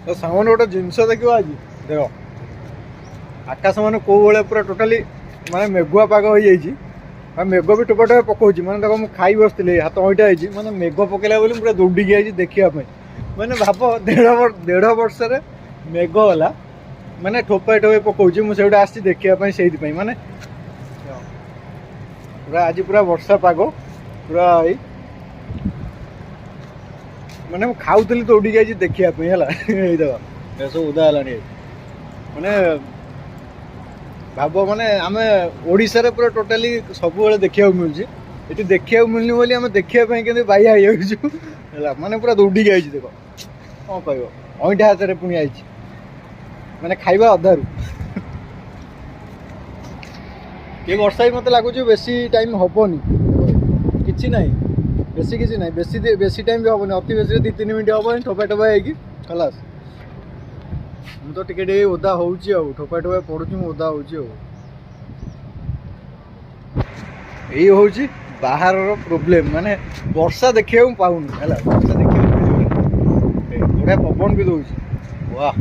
तो सामने गोटे जिनस देखो आज देख आकाश मान कौ भाया पूरा टोटाली माने मेघुआ पाग हो जाए मेघ भी टोपा टोपा पकाऊँ मैंने देखो मुझे खाई बसती हाथ अईटा होती मैंने मेघ पकड़ा बोली पूरा दौड़िकी आई देखापी मैंने भाव 1.5 वर्ष मेघ गला मैंने ठोपे ठोपे पकाऊँ मुझे आसी देखापी से माने पूरा आज पूरा वर्षा पाग पूरा माने मैं खाऊली दौड़िकी आई देखापी है देख सब उदा है माने भाव माने आम ओडिशा रे पूरा टोटाली सब देखा मिलूँ ये देखा मिलनी बोली आम देखापी के बाह्या है माने पूरा दौड़िकी आई देख कौन कह अईटा हाथ में पुणी आई मैंने खाइबा अधारू ये वर्षा ही मत लगुच बेसी टाइम हेनी कि ना बेसी किसी ना बेसी टाइम भी हेनी अति बेसी 2-3 मिनट हेनी ठोपा ठोपा होगी खलास मु तो टिके ओदा हो ठोपा ठोपा पड़ू ओदा हो बाहर प्रोब्लेम माने वर्षा देखा पाऊनी है वर्षा देखा बढ़िया पवन भी दौर वाह